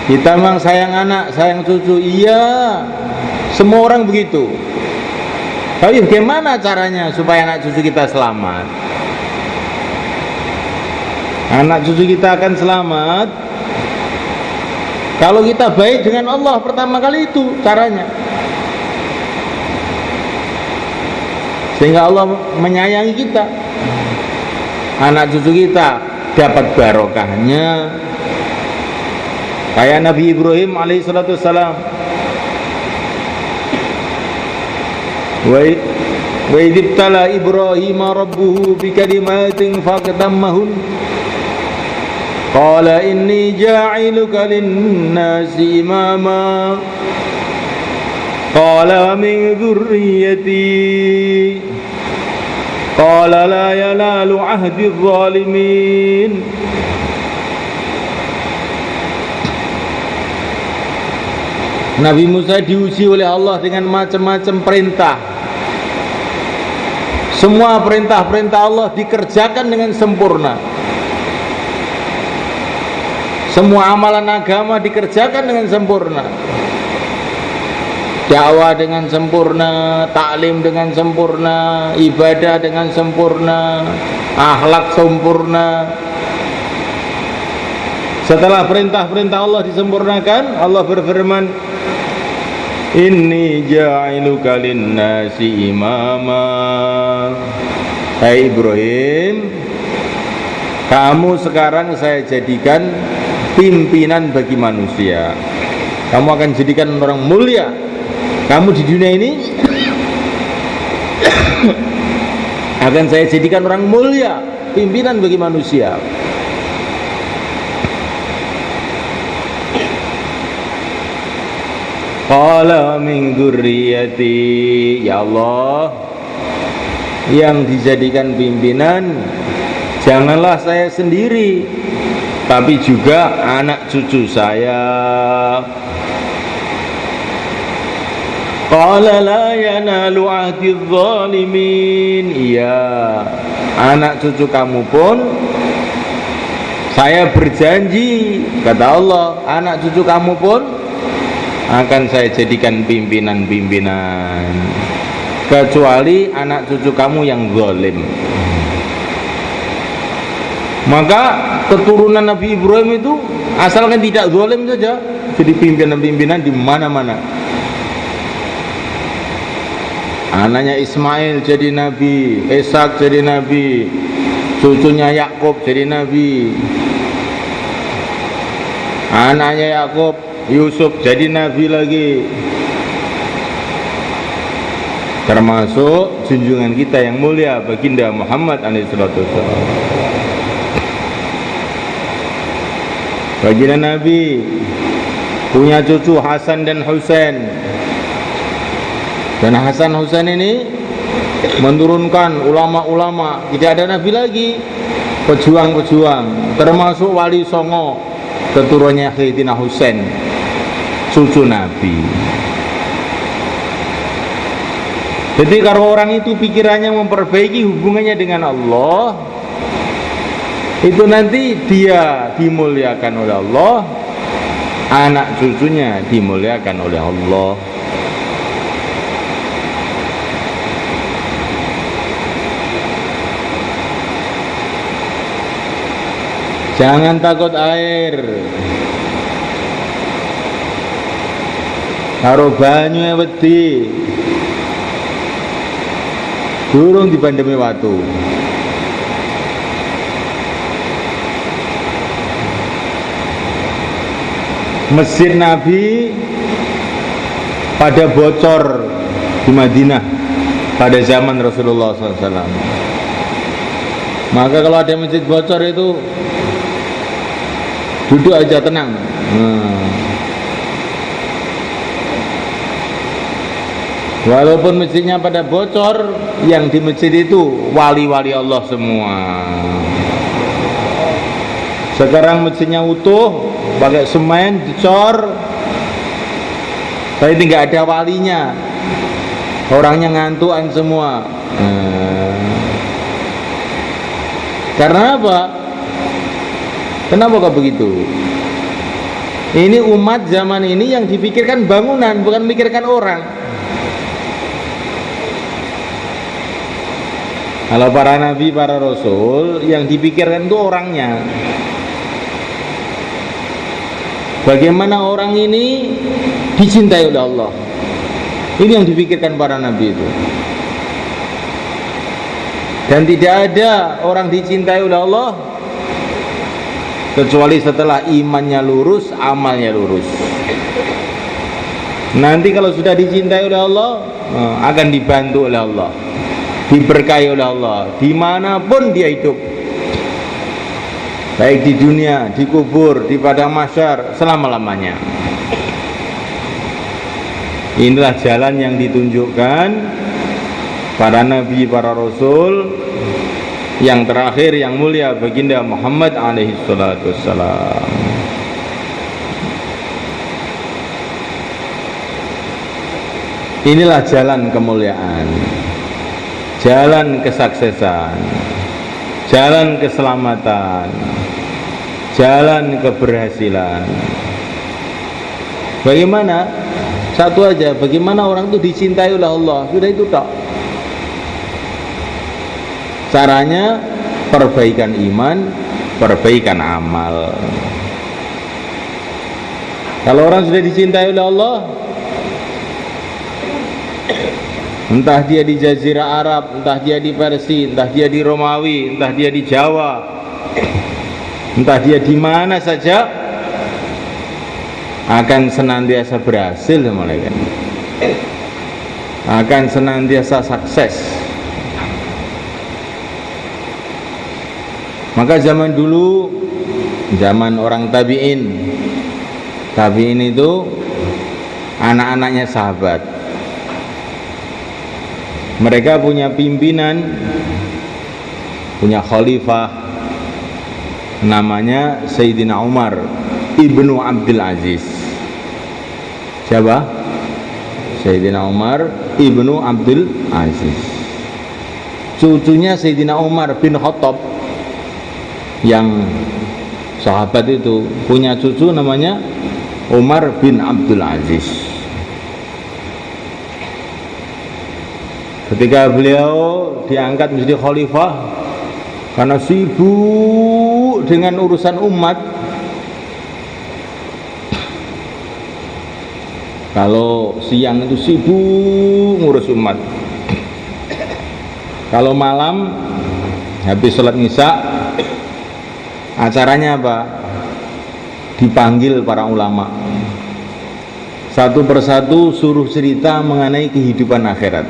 Kita memang sayang anak, sayang cucu, iya, semua orang begitu. Tapi bagaimana caranya supaya anak cucu kita selamat? Anak cucu kita akan selamat kalau kita baik dengan Allah. Pertama kali itu caranya, sehingga Allah menyayangi kita. Anak cucu kita dapat barokahnya kayak Nabi Ibrahim alaihissalatu wassalam. Wa idibtala Ibrahim rabbuhu bikalimatin faqtammahun qala inni ja'iluka linnasi imama qala min dzurriyyati qala la yanalu ahdi dzalimin. Nabi Musa diuji oleh Allah dengan macam-macam perintah. Semua perintah-perintah Allah dikerjakan dengan sempurna. Semua amalan agama dikerjakan dengan sempurna. Dakwah dengan sempurna, taklim dengan sempurna, ibadah dengan sempurna, akhlak sempurna. Setelah perintah-perintah Allah disempurnakan, Allah berfirman, Inni ja'iluka linnasi imama. Hai Ibrahim, kamu sekarang saya jadikan pimpinan bagi manusia. Kamu akan jadikan orang mulia. Kamu di dunia ini akan saya jadikan orang mulia, pimpinan bagi manusia. Qala min dzurriyyati, ya Allah, yang dijadikan pimpinan janganlah saya sendiri, tapi juga anak cucu saya. Qala la yanalu ahdi dzalimin, iya, anak cucu kamu pun saya berjanji, kata Allah, anak cucu kamu pun akan saya jadikan pimpinan-pimpinan, kecuali anak cucu kamu yang zalim. Maka keturunan Nabi Ibrahim itu asalkan tidak zalim saja, jadi pimpinan-pimpinan di mana-mana. Anaknya Ismail jadi nabi, Ishak jadi nabi, cucunya Yakub jadi nabi, anaknya Yakub Yusuf jadi nabi lagi, termasuk junjungan kita yang mulia baginda Muhammad alaihissalatu wassalam. Baginda Nabi punya cucu Hasan dan Husain, dan Hasan Husain ini menurunkan ulama-ulama. Tidak ada nabi lagi, pejuang-pejuang, termasuk Wali Songo, keturunannya Sayyidina Husain, cucu Nabi. Jadi kalau orang itu pikirannya memperbaiki hubungannya dengan Allah, itu nanti dia dimuliakan oleh Allah, anak cucunya dimuliakan oleh Allah. Jangan takut air. Karo banyu wedi, durung dibandemi watu. Masjid Nabi pada bocor di Madinah pada zaman Rasulullah SAW. Maka kalau ada masjid bocor itu duduk aja tenang. Walaupun masjidnya pada bocor, yang di masjid itu wali-wali Allah semua. Sekarang masjidnya utuh, pakai semen, dicor, tapi tidak ada walinya, orangnya ngantuan semua. Karena apa? Kenapa kok begitu? Ini umat zaman ini yang dipikirkan bangunan, bukan memikirkan orang. Kalau para nabi, para rasul, yang dipikirkan itu orangnya. Bagaimana orang ini dicintai oleh Allah. Ini yang dipikirkan para nabi itu. Dan tidak ada orang dicintai oleh Allah kecuali setelah imannya lurus, amalnya lurus. Nanti kalau sudah dicintai oleh Allah, akan dibantu oleh Allah, diberkahi oleh Allah dimanapun dia hidup, baik di dunia, di kubur, di padang mahsyar, selama-lamanya. Inilah jalan yang ditunjukkan para nabi, para rasul. Yang terakhir yang mulia baginda Muhammad alaihi salatu wassalam. Inilah jalan kemuliaan, jalan kesuksesan, jalan keselamatan, jalan keberhasilan. Bagaimana? Satu aja, bagaimana orang itu dicintai oleh Allah. Sudah itu tak. Caranya perbaikan iman, perbaikan amal. Kalau orang sudah dicintai oleh Allah, entah dia di Jazirah Arab, entah dia di Persia, entah dia di Romawi, entah dia di Jawa, entah dia di mana saja, akan senantiasa berhasil, akan senantiasa sukses. Maka zaman dulu, zaman orang tabi'in itu anak-anaknya sahabat. Mereka punya pimpinan, punya khalifah, namanya Sayyidina Umar ibnu Abdul Aziz. Siapa? Sayyidina Umar ibnu Abdul Aziz, cucunya Sayyidina Umar bin Khattab. Yang sahabat itu punya cucu namanya Umar bin Abdul Aziz. Ketika beliau diangkat menjadi khalifah, karena sibuk dengan urusan umat, kalau siang itu sibuk ngurus umat, kalau malam habis sholat isya, acaranya apa? Dipanggil para ulama, satu persatu suruh cerita mengenai kehidupan akhirat.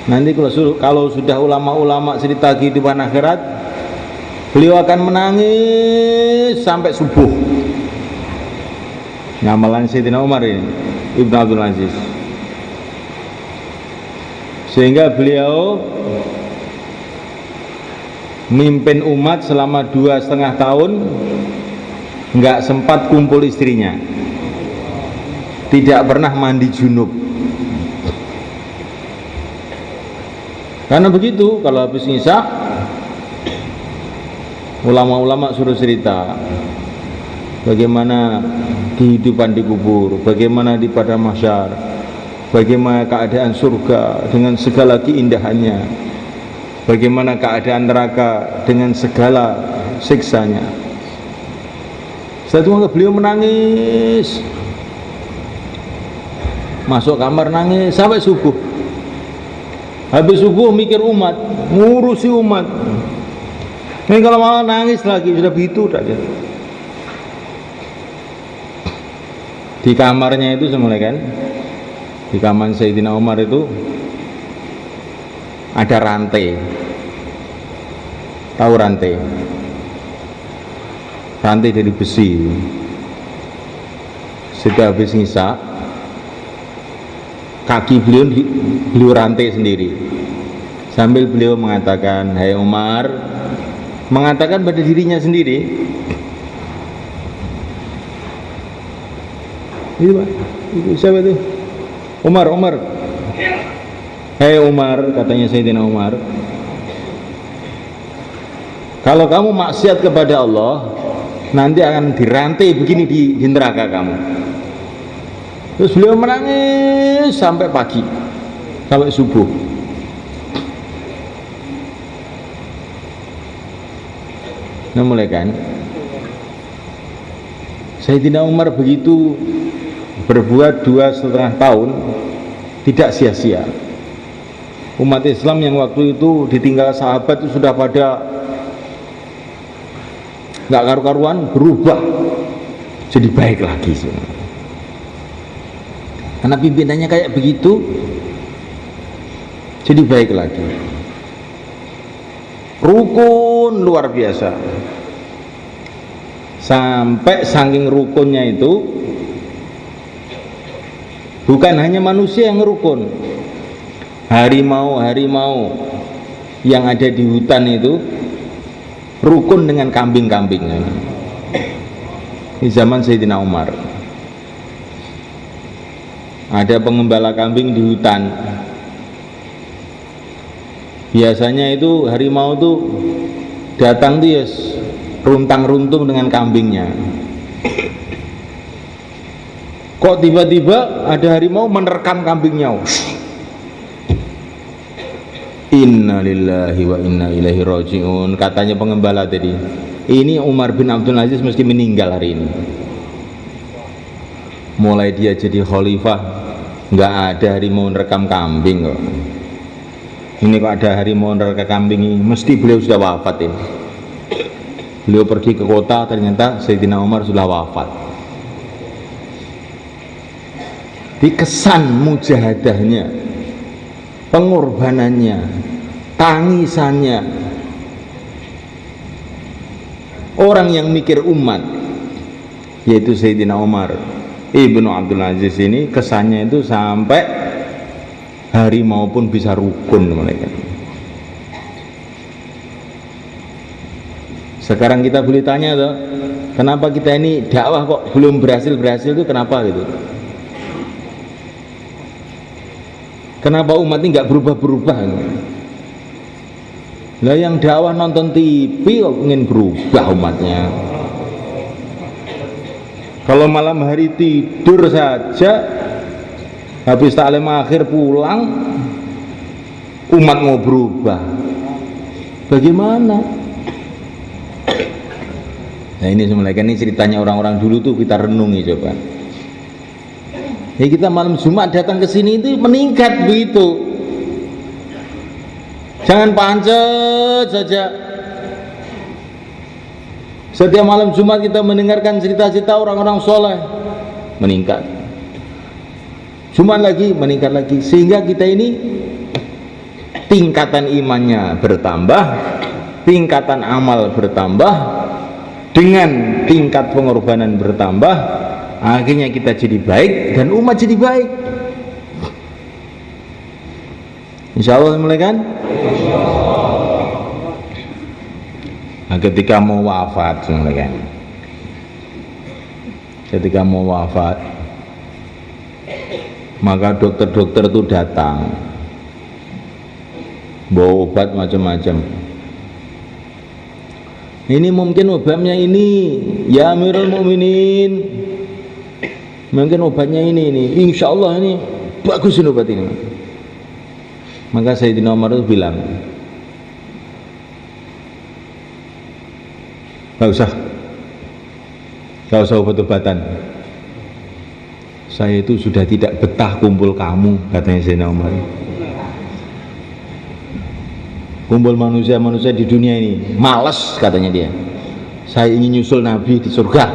Nanti kalau sudah ulama-ulama cerita kehidupan akhirat, beliau akan menangis sampai subuh. Ngamalan Sayyidina Umar ini, Ibnu Abdul Aziz. Sehingga beliau mimpin umat selama 2,5 tahun, nggak sempat kumpul istrinya, tidak pernah mandi junub. Karena begitu, kalau habis isya, ulama-ulama suruh cerita bagaimana kehidupan di kubur, bagaimana di padang mahsyar, bagaimana keadaan surga dengan segala keindahannya, bagaimana keadaan neraka dengan segala siksanya. Setelah itu beliau menangis, masuk kamar nangis sampai subuh. Habis subuh mikir umat, ngurusi umat. Ini kalau malah nangis lagi, sudah begitu saja. Di kamarnya itu semula kan, di kamar Sayyidina Umar itu ada rantai. Tahu rantai? Rantai dari besi. Sudah habis ngisa, kaki beliau rantai sendiri, sambil beliau mengatakan, "Hai Umar," mengatakan pada dirinya sendiri, itu Pak, itu siapa itu? Umar. "Hei Umar," katanya Sayyidina Umar, "kalau kamu maksiat kepada Allah, nanti akan dirantai begini di neraka kamu. Terus beliau menangis sampai pagi, sampai subuh. Nah mulai kan Sayyidina Umar begitu berbuat 2,5 tahun tidak sia-sia. Umat Islam yang waktu itu ditinggal sahabat itu sudah pada nggak karu-karuan, berubah jadi baik lagi. Karena pimpinannya kayak begitu, jadi baik lagi. Rukun luar biasa. Sampai saking rukunnya itu bukan hanya manusia yang rukun, harimau yang ada di hutan itu rukun dengan kambing-kambingnya. Di zaman Sayyidina Umar ada pengembala kambing di hutan. Biasanya itu harimau tuh datang tuh ya runtang-runtung dengan kambingnya. Kok tiba-tiba ada harimau menerkam kambingnya. Inna lillahi wa inna ilaihi raji'un. Katanya pengembala tadi, ini Umar bin Abdul Aziz mesti meninggal hari ini. Mulai dia jadi khalifah nggak ada harimau menerkam kambing kok. Ini kok ada harimau menerkam kambing ini, mesti beliau sudah wafat ini. Beliau pergi ke kota, ternyata Sayyidina Umar sudah wafat. Di kesan mujahadahnya, pengorbanannya, tangisannya, orang yang mikir umat, yaitu Sayyidina Umar Ibnu Abdul Aziz ini, kesannya itu sampai harimau pun bisa rukun mereka. Sekarang kita boleh tanya tuh, kenapa kita ini dakwah kok belum berhasil itu kenapa gitu? Kenapa umat ini nggak berubah-berubah? Lah yang dakwah nonton TV kok ingin berubah umatnya. Kalau malam hari tidur saja, habis taklim akhir pulang, umat mau berubah. Bagaimana? Nah ini semuanya ini ceritanya orang-orang dulu tuh kita renungi coba. Ya kita malam Jumat datang ke sini itu meningkat begitu. Jangan pancet saja. Setiap malam Jumat kita mendengarkan cerita-cerita orang-orang soleh, meningkat. Jumat lagi meningkat lagi, sehingga kita ini tingkatan imannya bertambah, tingkatan amal bertambah. Dengan tingkat pengorbanan bertambah, akhirnya kita jadi baik dan umat jadi baik. Insya Allah mulai kan? Nah, ketika mau wafat, mulai kan? Ketika mau wafat, maka dokter-dokter itu datang, bawa obat macam-macam. Ini mungkin obatnya ini, ya Amirul Mukminin. Mungkin obatnya ini. Insya Allah ini bagus ini obat ini. Maka Sayyidina Umar itu bilang, gak usah obat-obatan. Saya itu sudah tidak betah kumpul kamu, katanya Sayyidina Umar. Kumpul manusia-manusia di dunia ini malas, katanya dia. Saya ingin nyusul Nabi di surga.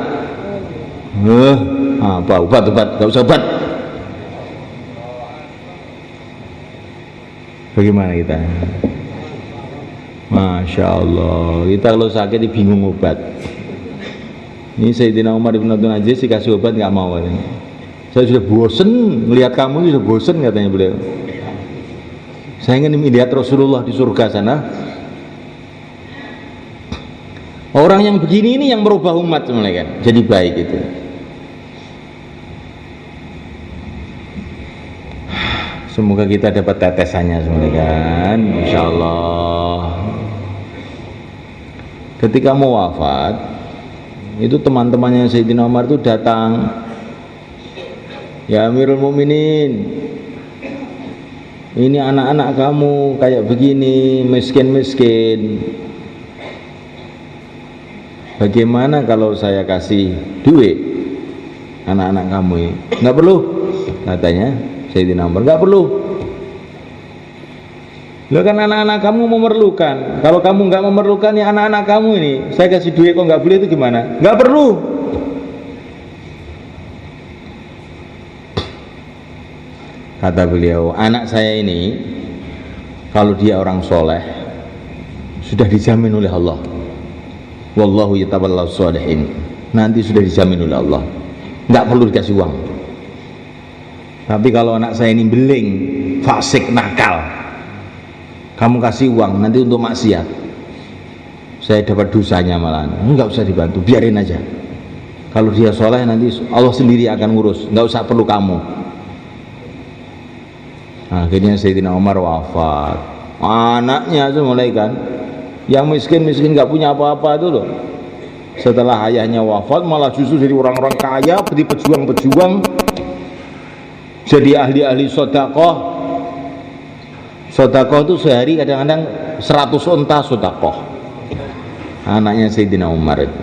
Apa obat-obat, gak usah obat. Bagaimana kita? Masya Allah, kita kalau sakit bingung obat. Ini Sayyidina Umar bin Abdul Aziz dikasih obat nggak mau katanya. Saya sudah bosen melihat kamu, sudah bosen katanya beliau. Saya ingin melihat Rasulullah di surga sana. Orang yang begini ini yang merubah umat semuanya kan, jadi baik itu. Semoga kita dapat tetesannya semuanya kan, insya Allah. Ketika mau wafat, itu teman-temannya Sayyidina Umar itu datang, ya Amirul Mukminin, ini anak-anak kamu kayak begini, miskin-miskin, bagaimana kalau saya kasih duit anak-anak kamu ini? Nggak perlu, katanya Sayyidina Umar, nggak perlu. Loh kan anak-anak kamu memerlukan. Kalau kamu nggak memerlukan, ya anak-anak kamu ini saya kasih duit kok nggak boleh, itu gimana? Nggak perlu. Kata beliau, anak saya ini kalau dia orang soleh sudah dijamin oleh Allah. Wallahu yatawallahu sholihin. Nanti sudah dijamin oleh Allah, nggak perlu dikasih uang. Tapi kalau anak saya ini beling, fasik, nakal, kamu kasih uang nanti untuk maksiat, saya dapat dosanya malah. Enggak usah dibantu, biarin aja. Kalau dia soleh nanti Allah sendiri akan ngurus, nggak usah perlu kamu. Akhirnya Sayyidina Umar wafat. Anaknya itu mulai kan, yang miskin-miskin nggak punya apa-apa itu loh, setelah ayahnya wafat malah justru jadi orang-orang kaya, jadi pejuang-pejuang, jadi ahli-ahli sedekah. Sedekah itu sehari kadang-kadang 100 unta sedekah. Anaknya Sayyidina Umar itu.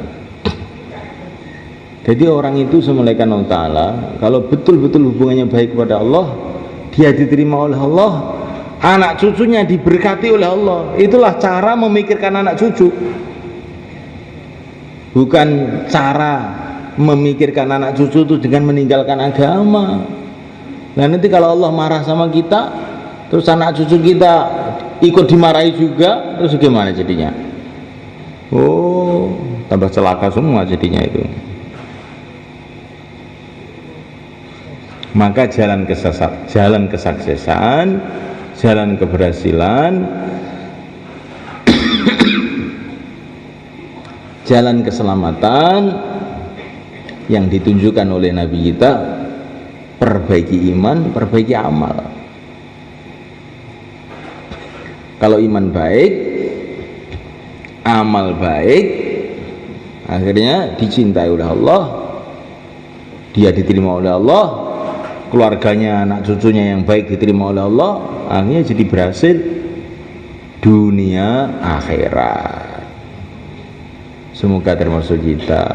Jadi orang itu semulaikan Allah Ta'ala, kalau betul-betul hubungannya baik kepada Allah, dia diterima oleh Allah, anak cucunya diberkati oleh Allah. Itulah cara memikirkan anak cucu, bukan cara memikirkan anak cucu itu dengan meninggalkan agama. Nah nanti kalau Allah marah sama kita, terus anak cucu kita ikut dimarahi juga, terus gimana jadinya? Oh, tambah celaka semua jadinya itu. Maka jalan kesuksesan, jalan keberhasilan, jalan keselamatan yang ditunjukkan oleh Nabi kita, perbaiki iman, perbaiki amal. Kalau iman baik, amal baik, akhirnya dicintai oleh Allah, dia diterima oleh Allah, keluarganya, anak cucunya yang baik diterima oleh Allah, akhirnya jadi berhasil dunia akhirat. Semoga termasuk kita.